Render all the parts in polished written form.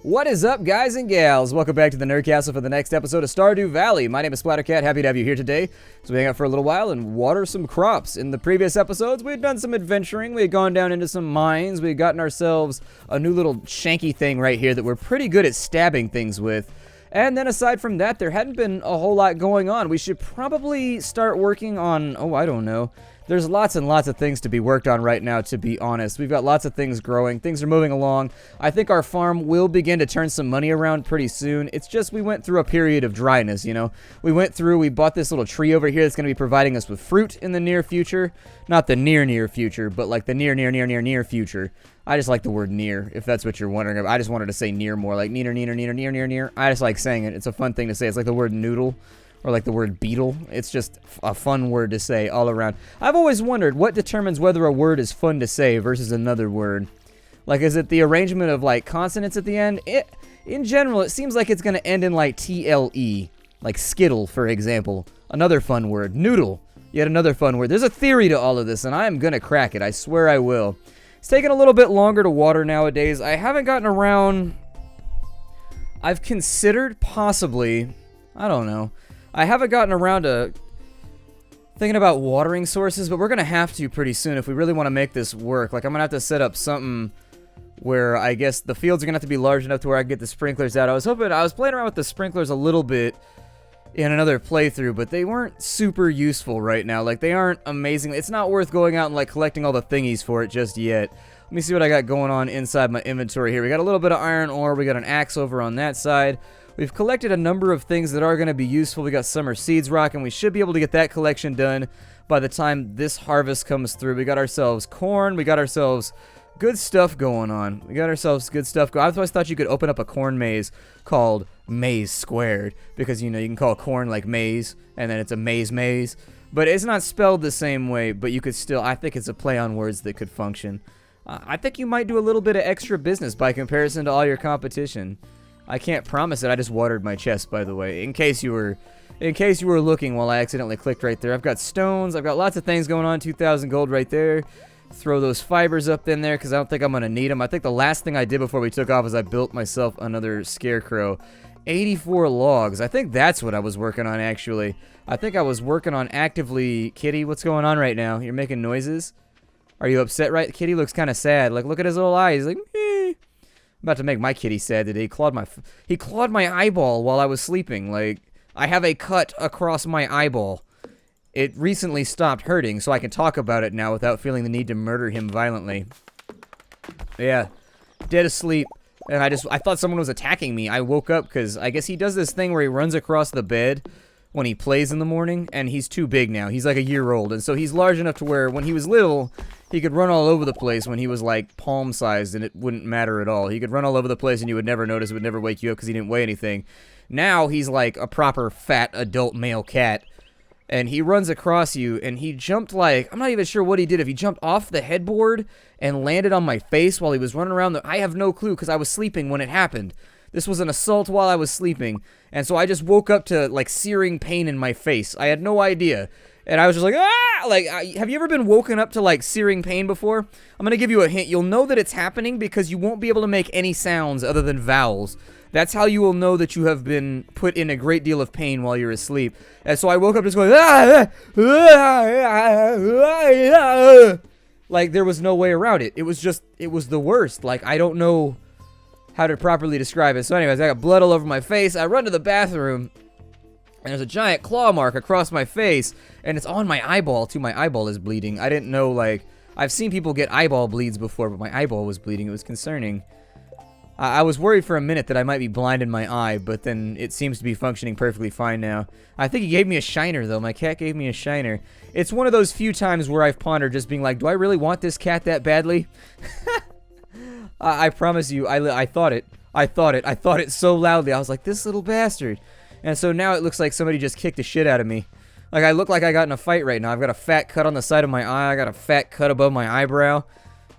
What is up, guys and gals? Welcome back to the Nerd Castle for the next episode of Stardew Valley. My name is Splattercat. Happy to have you here today. So we hang out for a little while and water some crops. In the previous episodes, we had done some adventuring. We had gone down into some mines. We had gotten ourselves a new little shanky thing right here that we're pretty good at stabbing things with. And then aside from that, there hadn't been a whole lot going on. We should probably start working on, I don't know. There's lots and lots of things to be worked on right now, to be honest. We've got lots of things growing. Things are moving along. I think our farm will begin to turn some money around pretty soon. It's just we went through a period of dryness, you know. We bought this little tree over here that's going to be providing us with fruit in the near future. Not the near future, but like the near future. I just like the word near, if that's what you're wondering. I just wanted to say near more, like near. I just like saying it. It's a fun thing to say. It's like the word noodle. Or like the word beetle. It's just a fun word to say all around. I've always wondered what determines whether a word is fun to say versus another word. Like, is it the arrangement of like consonants at the end? In general, it seems like it's going to end in like TLE. Like skittle, for example. Another fun word. Noodle. Yet another fun word. There's a theory to all of this, and I am going to crack it. I swear I will. It's taking a little bit longer to water nowadays. I haven't gotten around... I've considered possibly... I don't know. I haven't gotten around to thinking about watering sources, but we're going to have to pretty soon if we really want to make this work. Like, I'm going to have to set up something where I guess the fields are going to have to be large enough to where I can get the sprinklers out. I was playing around with the sprinklers a little bit in another playthrough, but they weren't super useful right now. Like, they aren't amazing. It's not worth going out and, like, collecting all the thingies for it just yet. Let me see what I got going on inside my inventory here. We got a little bit of iron ore. We got an axe over on that side. We've collected a number of things that are going to be useful. We got summer seeds rock, and we should be able to get that collection done by the time this harvest comes through. We got ourselves corn. We got ourselves good stuff going on. I've always thought you could open up a corn maze called Maize Squared, because, you know, you can call corn like maize, and then it's a maze. But it's not spelled the same way, but you could still, I think it's a play on words that could function. I think you might do a little bit of extra business by comparison to all your competition. I can't promise it. I just watered my chest, by the way, in case you were looking while I accidentally clicked right there. I've got stones. I've got lots of things going on. 2,000 gold right there. Throw those fibers up in there because I don't think I'm going to need them. I think the last thing I did before we took off is I built myself another scarecrow. 84 logs. I think that's what I was working on, actually. I think I was working on actively... Kitty, what's going on right now? You're making noises? Are you upset, right? Kitty looks kind of sad. Like, look at his little eyes. He's like, eh. I'm about to make my kitty sad today. He clawed my eyeball while I was sleeping. Like, I have a cut across my eyeball. It recently stopped hurting, so I can talk about it now without feeling the need to murder him violently. Yeah, dead asleep. And I thought someone was attacking me. I woke up because I guess he does this thing where he runs across the bed when he plays in the morning, and he's too big now. He's like a year old, and so he's large enough to where when he was little, he could run all over the place when he was like palm-sized, and it wouldn't matter at all. He could run all over the place, and you would never notice. It would never wake you up because he didn't weigh anything. Now he's like a proper fat adult male cat, and he runs across you, and he jumped like, I'm not even sure what he did. If he jumped off the headboard and landed on my face while he was running around, I have no clue because I was sleeping when it happened. This was an assault while I was sleeping, and so I just woke up to, like, searing pain in my face. I had no idea, and I was just like, ah! Like, have you ever been woken up to, like, searing pain before? I'm gonna give you a hint. You'll know that it's happening because you won't be able to make any sounds other than vowels. That's how you will know that you have been put in a great deal of pain while you're asleep. And so I woke up just going, like, there was no way around it. It was the worst. Like, I don't know how to properly describe it. So anyways, I got blood all over my face. I run to the bathroom, and there's a giant claw mark across my face, and it's on my eyeball, too. My eyeball is bleeding. I didn't know, like, I've seen people get eyeball bleeds before, but my eyeball was bleeding. It was concerning. I was worried for a minute that I might be blind in my eye, but then it seems to be functioning perfectly fine now. I think he gave me a shiner, though. My cat gave me a shiner. It's one of those few times where I've pondered just being like, do I really want this cat that badly? I promise you, I thought it. I thought it so loudly. I was like, this little bastard. And so now it looks like somebody just kicked the shit out of me. Like, I look like I got in a fight right now. I've got a fat cut on the side of my eye. I got a fat cut above my eyebrow.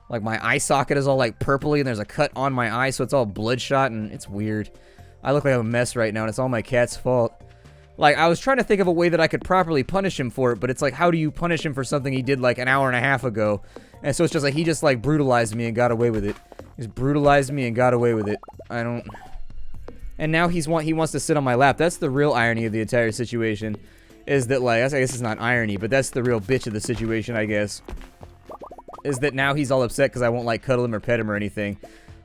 Like, my eye socket is all, like, purpley, and there's a cut on my eye, so it's all bloodshot, and it's weird. I look like I'm a mess right now, and it's all my cat's fault. Like, I was trying to think of a way that I could properly punish him for it, but it's like, how do you punish him for something he did, like, an hour and a half ago? And so it's just like, he just, like, brutalized me and got away with it. He's brutalized me and got away with it. I don't... And now he wants to sit on my lap. That's the real irony of the entire situation. Is that, like, I guess it's not irony, but that's the real bitch of the situation, I guess. Is that now he's all upset because I won't, like, cuddle him or pet him or anything.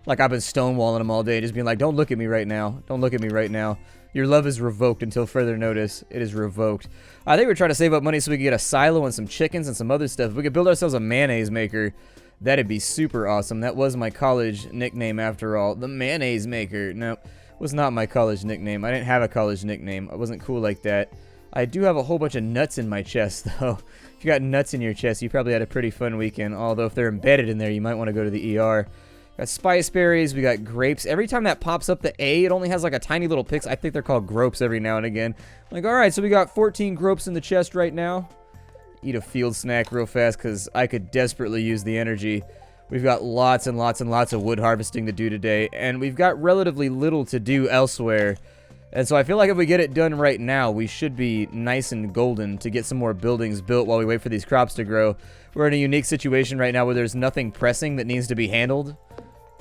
Like, I've been stonewalling him all day, just being like, don't look at me right now. Don't look at me right now. Your love is revoked until further notice. It is revoked. I think we're trying to save up money so we can get a silo and some chickens and some other stuff. If we could build ourselves a mayonnaise maker, that'd be super awesome. That was my college nickname after all. The mayonnaise maker. No, was not my college nickname. I didn't have a college nickname. I wasn't cool like that. I do have a whole bunch of nuts in my chest, though. If you got nuts in your chest, you probably had a pretty fun weekend. Although if they're embedded in there, you might want to go to the ER. Got spice berries, we got grapes. Every time that pops up the A, it only has like a tiny little pix. I think they're called gropes every now and again. Like, alright, so we got 14 gropes in the chest right now. Eat a field snack real fast because I could desperately use the energy. We've got lots and lots and lots of wood harvesting to do today, and we've got relatively little to do elsewhere. And so I feel like if we get it done right now, we should be nice and golden to get some more buildings built while we wait for these crops to grow. We're in a unique situation right now where there's nothing pressing that needs to be handled.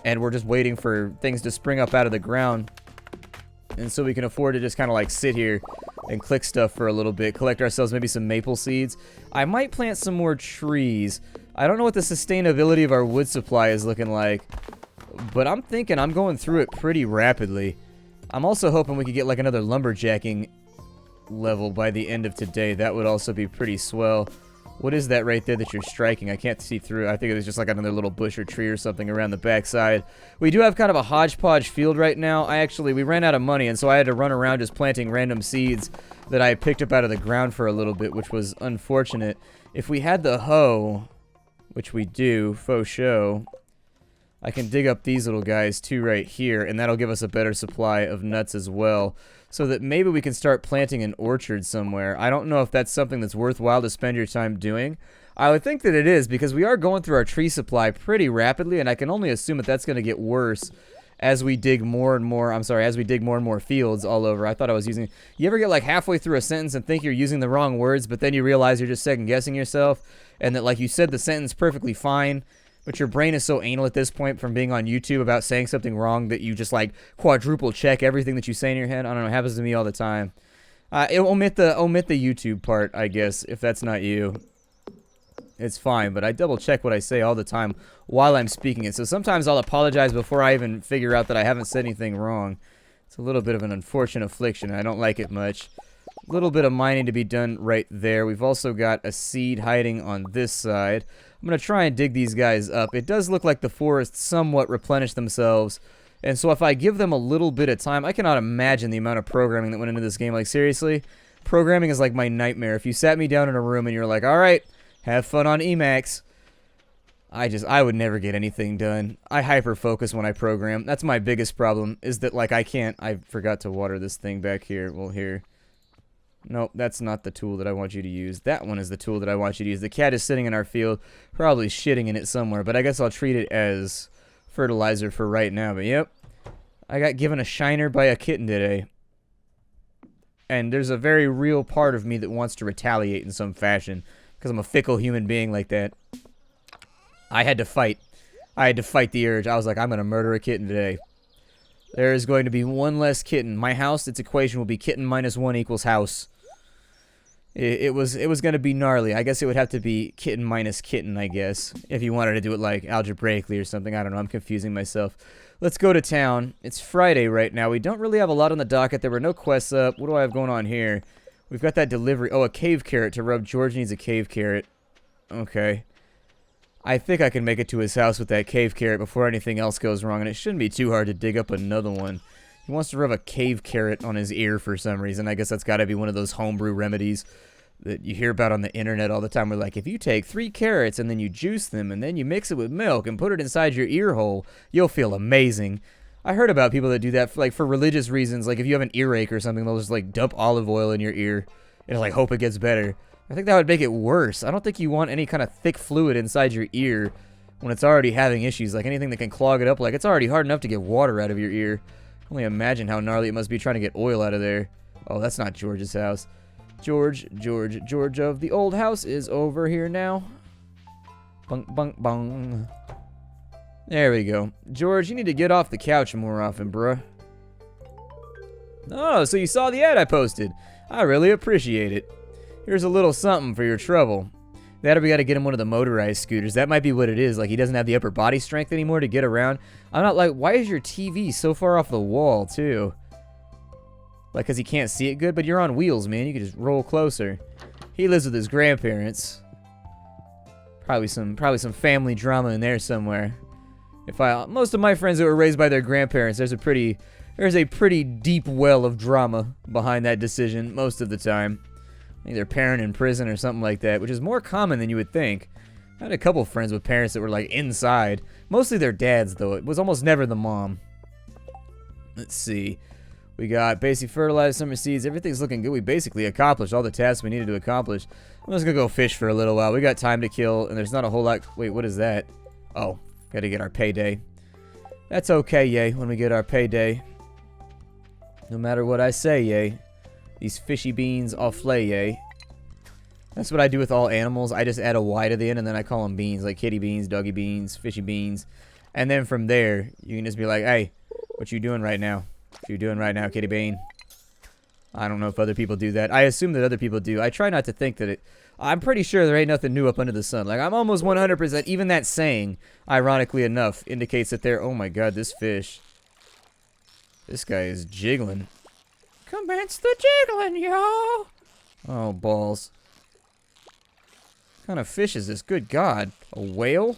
And we're just waiting for things to spring up out of the ground. And so we can afford to just kind of like sit here and click stuff for a little bit. Collect ourselves maybe some maple seeds. I might plant some more trees. I don't know what the sustainability of our wood supply is looking like. But I'm thinking I'm going through it pretty rapidly. I'm also hoping we could get like another lumberjacking level by the end of today. That would also be pretty swell. What is that right there that you're striking? I can't see through. I think it was just like another little bush or tree or something around the backside. We do have kind of a hodgepodge field right now. We ran out of money, and so I had to run around just planting random seeds that I picked up out of the ground for a little bit, which was unfortunate. If we had the hoe, which we do, faux show, I can dig up these little guys too right here, and that'll give us a better supply of nuts as well. So that maybe we can start planting an orchard somewhere. I don't know if that's something that's worthwhile to spend your time doing. I would think that it is, because we are going through our tree supply pretty rapidly, and I can only assume that that's going to get worse as we dig more and more, as we dig more and more fields all over. I thought I was using... You ever get like halfway through a sentence and think you're using the wrong words, but then you realize you're just second-guessing yourself, and that like you said the sentence perfectly fine, but your brain is so anal at this point from being on YouTube about saying something wrong that you just like quadruple check everything that you say in your head. I don't know, it happens to me all the time. Omit the YouTube part, I guess, if that's not you. It's fine, but I double check what I say all the time while I'm speaking it. So sometimes I'll apologize before I even figure out that I haven't said anything wrong. It's a little bit of an unfortunate affliction. I don't like it much. A little bit of mining to be done right there. We've also got a seed hiding on this side. I'm going to try and dig these guys up. It does look like the forests somewhat replenish themselves. And so if I give them a little bit of time, I cannot imagine the amount of programming that went into this game. Like, seriously, programming is like my nightmare. If you sat me down in a room and you're like, all right, have fun on Emacs, I would never get anything done. I hyper-focus when I program. That's my biggest problem, is that, like, I forgot to water this thing back here. Well, here. Nope, that's not the tool that I want you to use. That one is the tool that I want you to use. The cat is sitting in our field, probably shitting in it somewhere, but I guess I'll treat it as fertilizer for right now. But yep, I got given a shiner by a kitten today. And there's a very real part of me that wants to retaliate in some fashion, because I'm a fickle human being like that. I had to fight. I had to fight the urge. I was like, I'm going to murder a kitten today. There is going to be one less kitten. My house, its equation will be kitten minus 1 equals house. It was going to be gnarly. I guess it would have to be kitten minus kitten, I guess. If you wanted to do it like algebraically or something. I don't know. I'm confusing myself. Let's go to town. It's Friday right now. We don't really have a lot on the docket. There were no quests up. What do I have going on here? We've got that delivery. Oh, a cave carrot to rub. George needs a cave carrot. Okay. I think I can make it to his house with that cave carrot before anything else goes wrong, and it shouldn't be too hard to dig up another one. He wants to rub a cave carrot on his ear for some reason. I guess that's got to be one of those homebrew remedies that you hear about on the internet all the time. Where like, if you take 3 carrots and then you juice them and then you mix it with milk and put it inside your ear hole, you'll feel amazing. I heard about people that do that for religious reasons. Like if you have an earache or something, they'll just like dump olive oil in your ear and like hope it gets better. I think that would make it worse. I don't think you want any kind of thick fluid inside your ear when it's already having issues. Like anything that can clog it up. Like it's already hard enough to get water out of your ear. I can only imagine how gnarly it must be trying to get oil out of there. Oh, that's not George's house. George of the old house is over here now. Bung, bung, bung. There we go. George, you need to get off the couch more often, bruh. Oh, so you saw the ad I posted. I really appreciate it. Here's a little something for your trouble. That or we gotta get him one of the motorized scooters. That might be what it is. Like, he doesn't have the upper body strength anymore to get around. I'm not like, why is your TV so far off the wall, too? Like, because he can't see it good? But you're on wheels, man. You can just roll closer. He lives with his grandparents. Probably some family drama in there somewhere. Most of my friends that were raised by their grandparents, there's a pretty deep well of drama behind that decision most of the time. I think their parent in prison or something like that, which is more common than you would think. I had a couple friends with parents that were like inside. Mostly their dads, though. It was almost never the mom. Let's see. We got basic fertilizer, summer seeds. Everything's looking good. We basically accomplished all the tasks we needed to accomplish. I'm just going to go fish for a little while. We got time to kill, and there's not a whole lot. Wait, what is that? Oh, got to get our payday. That's okay, yay, when we get our payday. No matter what I say, yay. These fishy beans all flay, yay. That's what I do with all animals. I just add a Y to the end, and then I call them beans. Like kitty beans, doggy beans, fishy beans. And then from there, you can just be like, hey, what you doing right now? What you doing right now, kitty bean? I don't know if other people do that. I assume that other people do. I try not to think that it... I'm pretty sure there ain't nothing new up under the sun. Like, I'm almost 100%. Even that saying, ironically enough, indicates that they're... Oh my god, this fish. This guy is jiggling. Commence the jiggling, y'all. Oh, balls. What kind of fish is this? Good God. A whale?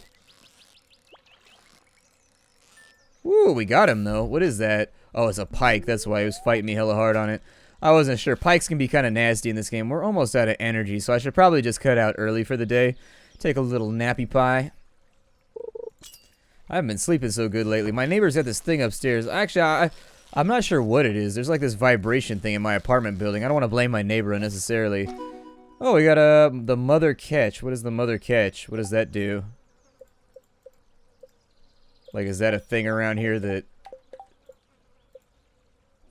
Ooh, we got him, though. What is that? Oh, it's a pike. That's why he was fighting me hella hard on it. I wasn't sure. Pikes can be kind of nasty in this game. We're almost out of energy, so I should probably just cut out early for the day. Take a little nappy pie. I haven't been sleeping so good lately. My neighbor's got this thing upstairs. Actually, I'm not sure what it is. There's like this vibration thing in my apartment building. I don't want to blame my neighbor unnecessarily. Oh, we got the mother catch. What is the mother catch? What does that do? Like, is that a thing around here that...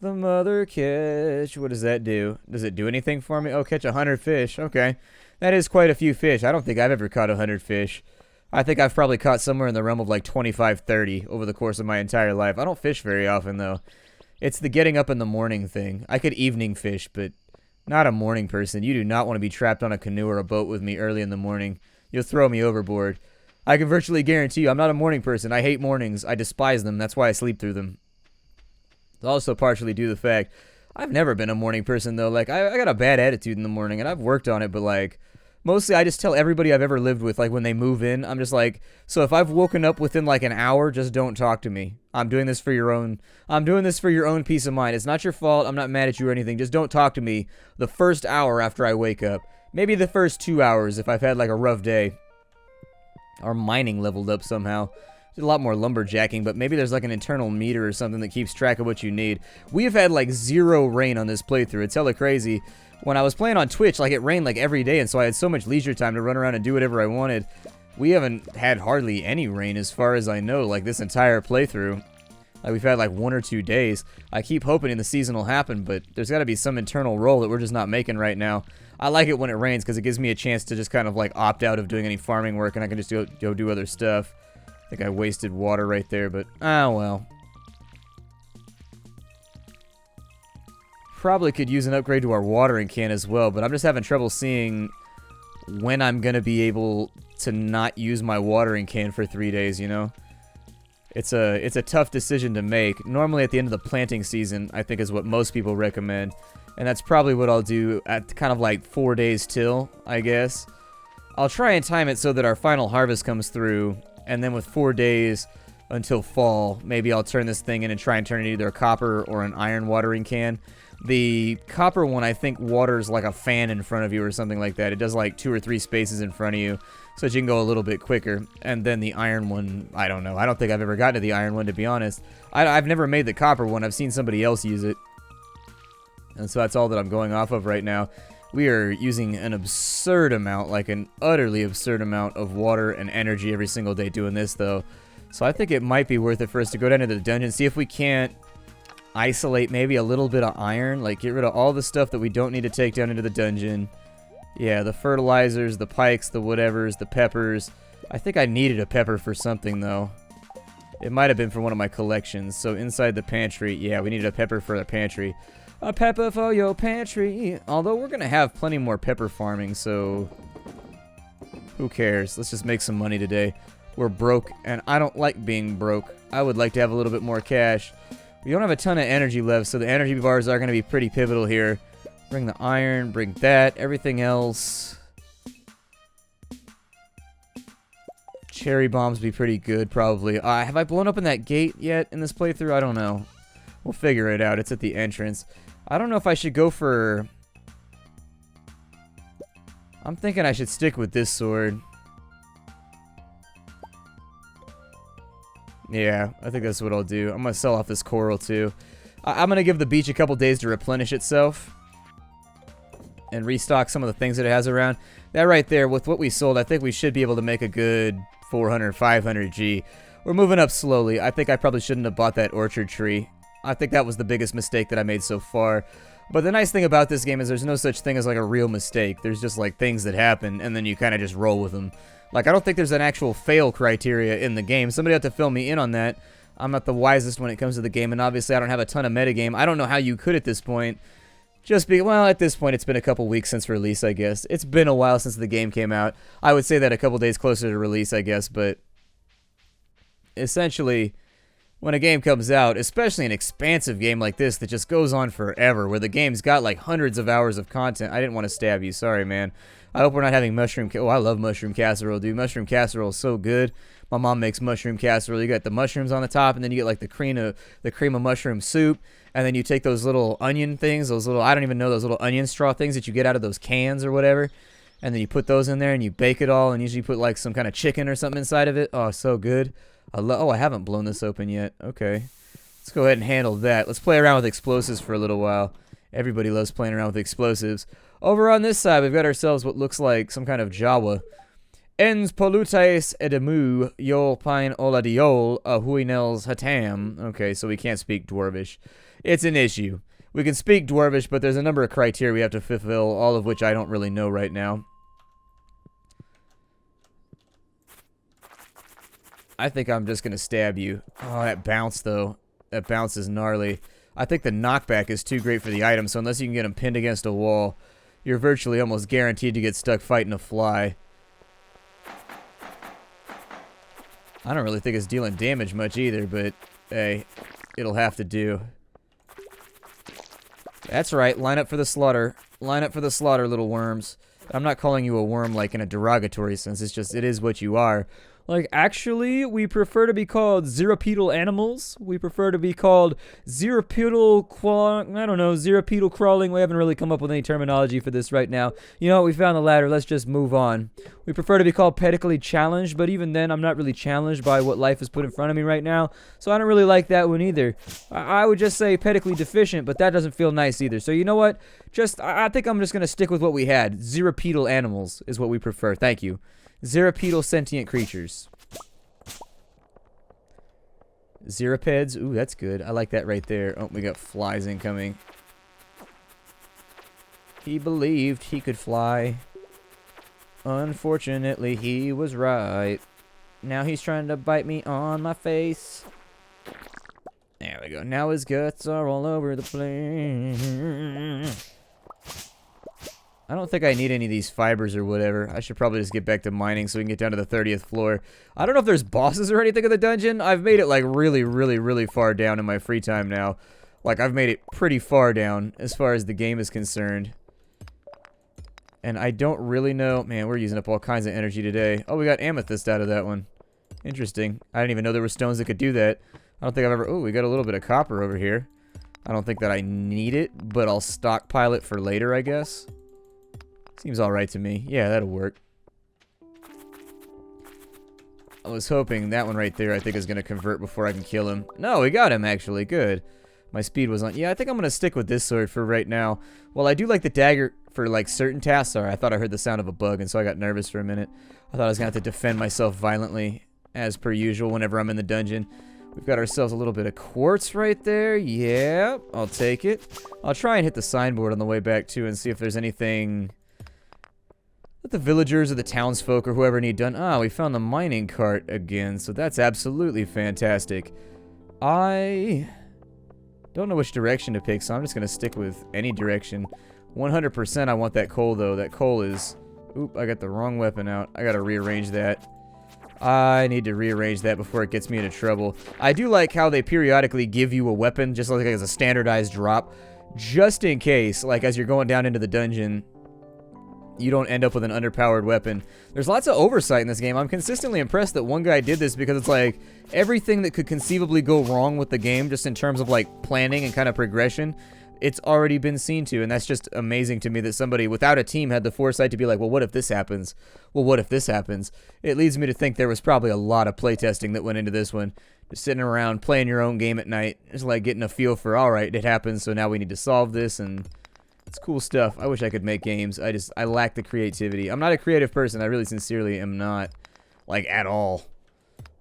The mother catch. What does that do? Does it do anything for me? Oh, catch 100 fish. Okay. That is quite a few fish. I don't think I've ever caught 100 fish. I think I've probably caught somewhere in the realm of like 25, 30 over the course of my entire life. I don't fish very often, though. It's the getting up in the morning thing. I could evening fish, but not a morning person. You do not want to be trapped on a canoe or a boat with me early in the morning. You'll throw me overboard. I can virtually guarantee you I'm not a morning person. I hate mornings. I despise them. That's why I sleep through them. It's also partially due to the fact I've never been a morning person, though. Like, I got a bad attitude in the morning, and I've worked on it, but, like, mostly I just tell everybody I've ever lived with, like, when they move in, I'm just like, so if I've woken up within, like, an hour, just don't talk to me. I'm doing this for your own peace of mind. It's not your fault. I'm not mad at you or anything. Just don't talk to me the first hour after I wake up. Maybe the first 2 hours if I've had, like, a rough day. Our mining leveled up somehow. There's a lot more lumberjacking, but maybe there's like an internal meter or something that keeps track of what you need. We have had like 0 rain on this playthrough. It's hella crazy. When I was playing on Twitch, like, it rained like every day, and so I had so much leisure time to run around and do whatever I wanted. We haven't had hardly any rain as far as I know, like, this entire playthrough. Like, we've had like 1 or 2 days. I keep hoping the season will happen, but there's got to be some internal roll that we're just not making right now. I like it when it rains because it gives me a chance to just kind of like opt out of doing any farming work, and I can just go do other stuff. I think I wasted water right there, but oh well. Probably could use an upgrade to our watering can as well, but I'm just having trouble seeing when I'm going to be able to not use my watering can for 3 days, you know? It's a tough decision to make. Normally at the end of the planting season, I think is what most people recommend. And that's probably what I'll do at kind of like 4 days till, I guess. I'll try and time it so that our final harvest comes through, and then with 4 days until fall, maybe I'll turn this thing in and try and turn it either a copper or an iron watering can. The copper one, I think, waters like a fan in front of you or something like that. It does like 2 or 3 spaces in front of you, so that you can go a little bit quicker. And then the iron one, I don't know. I don't think I've ever gotten to the iron one, to be honest. I've never made the copper one. I've seen somebody else use it. And so that's all that I'm going off of right now. We are using an absurd amount, like an utterly absurd amount of water and energy every single day doing this, though. So I think it might be worth it for us to go down to the dungeon, see if we can't isolate maybe a little bit of iron, like get rid of all the stuff that we don't need to take down into the dungeon. Yeah, the fertilizers, the pikes, the whatevers, the peppers. I think I needed a pepper for something, though. It might have been from one of my collections. So inside the pantry, yeah, we needed a pepper for the pantry. A pepper for your pantry. Although we're going to have plenty more pepper farming, so who cares? Let's just make some money today. We're broke, and I don't like being broke. I would like to have a little bit more cash. We don't have a ton of energy left, so the energy bars are going to be pretty pivotal here. Bring the iron, bring that, everything else. Cherry bombs be pretty good, probably. Have I blown up in that gate yet in this playthrough? I don't know. We'll figure it out. It's at the entrance. I don't know if I should go for... I'm thinking I should stick with this sword. Yeah, I think that's what I'll do. I'm going to sell off this coral, too. I'm going to give the beach a couple days to replenish itself. And restock some of the things that it has around. That right there, with what we sold, I think we should be able to make a good 400, 500 G. We're moving up slowly. I think I probably shouldn't have bought that orchard tree. I think that was the biggest mistake that I made so far. But the nice thing about this game is there's no such thing as like a real mistake. There's just like things that happen, and then you kind of just roll with them. Like, I don't think there's an actual fail criteria in the game. Somebody have to fill me in on that. I'm not the wisest when it comes to the game, and obviously I don't have a ton of metagame. I don't know how you could at this point. Well, at this point, it's been a couple weeks since release, I guess. It's been a while since the game came out. I would say that a couple days closer to release, I guess, but essentially, when a game comes out, especially an expansive game like this that just goes on forever, where the game's got like hundreds of hours of content. I didn't want to stab you. Sorry, man. I hope we're not having mushroom... Oh, I love mushroom casserole, dude. Mushroom casserole is so good. My mom makes mushroom casserole. You got the mushrooms on the top, and then you get like the cream of mushroom soup. And then you take those little onion things, those little, I don't even know, those little onion straw things that you get out of those cans or whatever. And then you put those in there and you bake it all, and usually put like some kind of chicken or something inside of it. Oh, so good. Oh, I haven't blown this open yet. Okay. Let's go ahead and handle that. Let's play around with explosives for a little while. Everybody loves playing around with explosives. Over on this side, we've got ourselves what looks like some kind of Jawa. Ens polutes edemu yol pine oladiol ahuinels hatam. Okay, so we can't speak Dwarvish. It's an issue. We can speak Dwarvish, but there's a number of criteria we have to fulfill, all of which I don't really know right now. I think I'm just going to stab you. Oh, that bounce, though. That bounce is gnarly. I think the knockback is too great for the item, so unless you can get him pinned against a wall, you're virtually almost guaranteed to get stuck fighting a fly. I don't really think it's dealing damage much either, but hey, it'll have to do. That's right, line up for the slaughter. Line up for the slaughter, little worms. I'm not calling you a worm like in a derogatory sense, it's just, it is what you are. Like, actually, we prefer to be called zirapedal animals. We prefer to be called zirapedal crawling. We haven't really come up with any terminology for this right now. You know what, we found the ladder, let's just move on. We prefer to be called pedically challenged, but even then, I'm not really challenged by what life has put in front of me right now, so I don't really like that one either. I would just say pedically deficient, but that doesn't feel nice either. So you know what, I think I'm just going to stick with what we had. Zirapedal animals is what we prefer, thank you. Zirapedal sentient creatures. Zirapeds. Ooh, that's good. I like that right there. Oh, we got flies incoming. He believed he could fly. Unfortunately, he was right. Now he's trying to bite me on my face. There we go. Now his guts are all over the place. I don't think I need any of these fibers or whatever. I should probably just get back to mining so we can get down to the 30th floor. I don't know if there's bosses or anything in the dungeon. I've made it like really far down in my free time now. Like, I've made it pretty far down as far as the game is concerned. And I don't really know. Man, we're using up all kinds of energy today. Oh, we got amethyst out of that one. Interesting. I didn't even know there were stones that could do that. I don't think I've ever... Oh, we got a little bit of copper over here. I don't think that I need it, but I'll stockpile it for later, I guess. Seems alright to me. Yeah, that'll work. I was hoping that one right there I think is going to convert before I can kill him. No, we got him actually. Good. My speed was on. Yeah, I think I'm going to stick with this sword for right now. Well, I do like the dagger for like certain tasks. Sorry, I thought I heard the sound of a bug and so I got nervous for a minute. I thought I was going to have to defend myself violently as per usual whenever I'm in the dungeon. We've got ourselves a little bit of quartz right there. Yeah, I'll take it. I'll try and hit the signboard on the way back too and see if there's anything... Let the villagers or the townsfolk or whoever need done. Ah, we found the mining cart again, so that's absolutely fantastic. I don't know which direction to pick, so I'm just going to stick with any direction. 100% I want that coal, though. That coal is... Oop, I got the wrong weapon out. I got to rearrange that. I need to rearrange that before it gets me into trouble. I do like how they periodically give you a weapon, just like as a standardized drop, just in case, like as you're going down into the dungeon, you don't end up with an underpowered weapon. There's lots of oversight in this game. I'm consistently impressed that one guy did this because it's like everything that could conceivably go wrong with the game, just in terms of like planning and kind of progression, it's already been seen to, and that's just amazing to me that somebody without a team had the foresight to be like, well, what if this happens? Well, what if this happens? It leads me to think there was probably a lot of playtesting that went into this one. Just sitting around playing your own game at night, just like getting a feel for, all right, it happens, so now we need to solve this, and it's cool stuff. I wish I could make games. I lack the creativity. I'm not a creative person. I really sincerely am not, like, at all.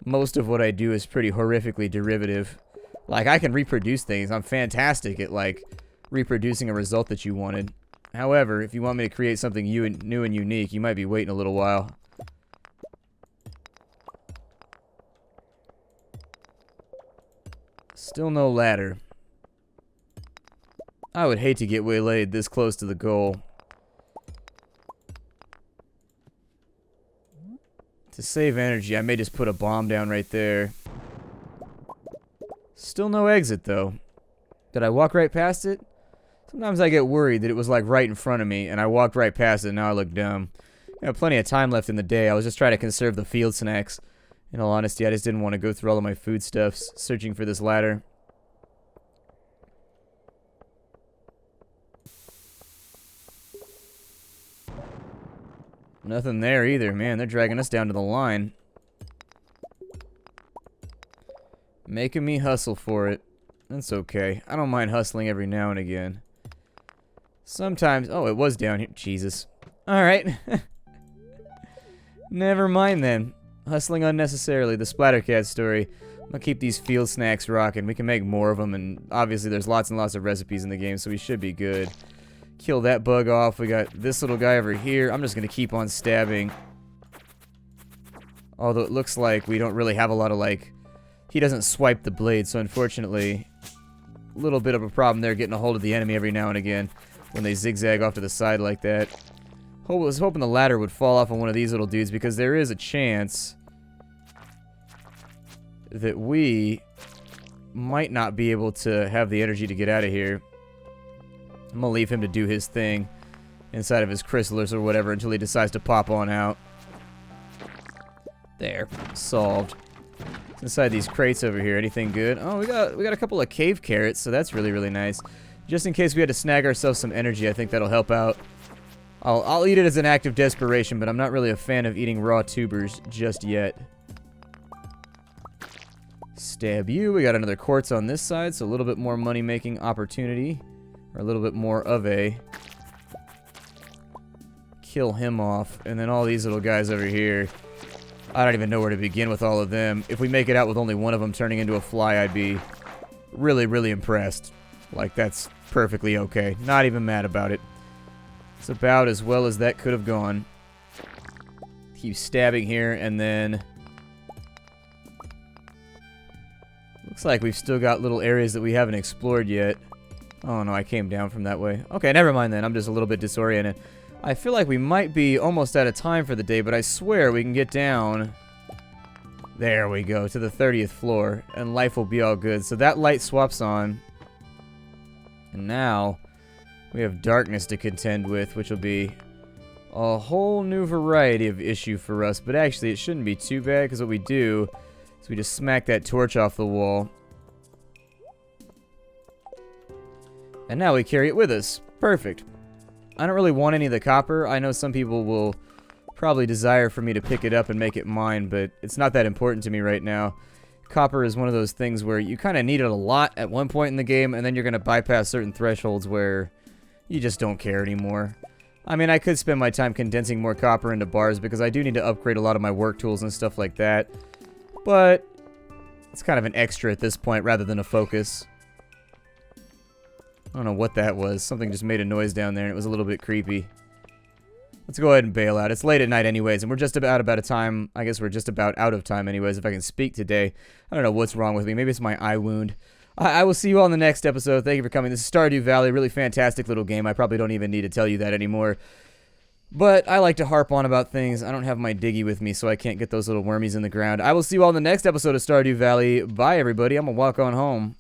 Most of what I do is pretty horrifically derivative. Like, I can reproduce things. I'm fantastic at, like, reproducing a result that you wanted. However, if you want me to create something new and unique, you might be waiting a little while. Still no ladder. I would hate to get waylaid this close to the goal. To save energy, I may just put a bomb down right there. Still no exit, though. Did I walk right past it? Sometimes I get worried that it was like right in front of me, and I walked right past it, and now I look dumb. I have plenty of time left in the day. I was just trying to conserve the field snacks. In all honesty, I just didn't want to go through all of my foodstuffs searching for this ladder. Nothing there either. Man, they're dragging us down to the line. Making me hustle for it. That's okay. I don't mind hustling every now and again. Sometimes... Oh, it was down here. Jesus. Alright. Never mind then. Hustling unnecessarily. The Splattercat story. I'm gonna keep these field snacks rocking. We can make more of them, and obviously there's lots and lots of recipes in the game, so we should be good. Kill that bug off. We got this little guy over here. I'm just gonna keep on stabbing. Although it looks like we don't really have a lot of, like... He doesn't swipe the blade, so unfortunately... A little bit of a problem there getting a hold of the enemy every now and again when they zigzag off to the side like that. I was hoping the ladder would fall off on one of these little dudes because there is a chance that we might not be able to have the energy to get out of here. I'm gonna leave him to do his thing inside of his chrysalis or whatever until he decides to pop on out. There. Solved. Inside these crates over here, anything good? Oh, we got a couple of cave carrots, so that's really, really nice. Just in case we had to snag ourselves some energy, I think that'll help out. I'll eat it as an act of desperation, but I'm not really a fan of eating raw tubers just yet. Stab you. We got another quartz on this side, so a little bit more money-making opportunity. Or a little bit more of a... Kill him off. And then all these little guys over here. I don't even know where to begin with all of them. If we make it out with only one of them turning into a fly, I'd be really, really impressed. Like, that's perfectly okay. Not even mad about it. It's about as well as that could have gone. Keep stabbing here, and then... Looks like we've still got little areas that we haven't explored yet. Oh no, I came down from that way. Okay, never mind then. I'm just a little bit disoriented. I feel like we might be almost out of time for the day, but I swear we can get down... There we go, to the 30th floor, and life will be all good. So that light swaps on. And now, we have darkness to contend with, which will be a whole new variety of issue for us. But actually, it shouldn't be too bad, because what we do is we just smack that torch off the wall. And now we carry it with us. Perfect. I don't really want any of the copper. I know some people will probably desire for me to pick it up and make it mine, but it's not that important to me right now. Copper is one of those things where you kind of need it a lot at one point in the game, and then you're going to bypass certain thresholds where you just don't care anymore. I mean, I could spend my time condensing more copper into bars because I do need to upgrade a lot of my work tools and stuff like that, but it's kind of an extra at this point rather than a focus. I don't know what that was. Something just made a noise down there and it was a little bit creepy. Let's go ahead and bail out. It's late at night anyways, and we're just about out of time. I guess we're just about out of time anyways, if I can speak today. I don't know what's wrong with me. Maybe it's my eye wound. I will see you all in the next episode. Thank you for coming. This is Stardew Valley. Really fantastic little game. I probably don't even need to tell you that anymore. But I like to harp on about things. I don't have my diggy with me, so I can't get those little wormies in the ground. I will see you all in the next episode of Stardew Valley. Bye, everybody. I'm going to walk on home.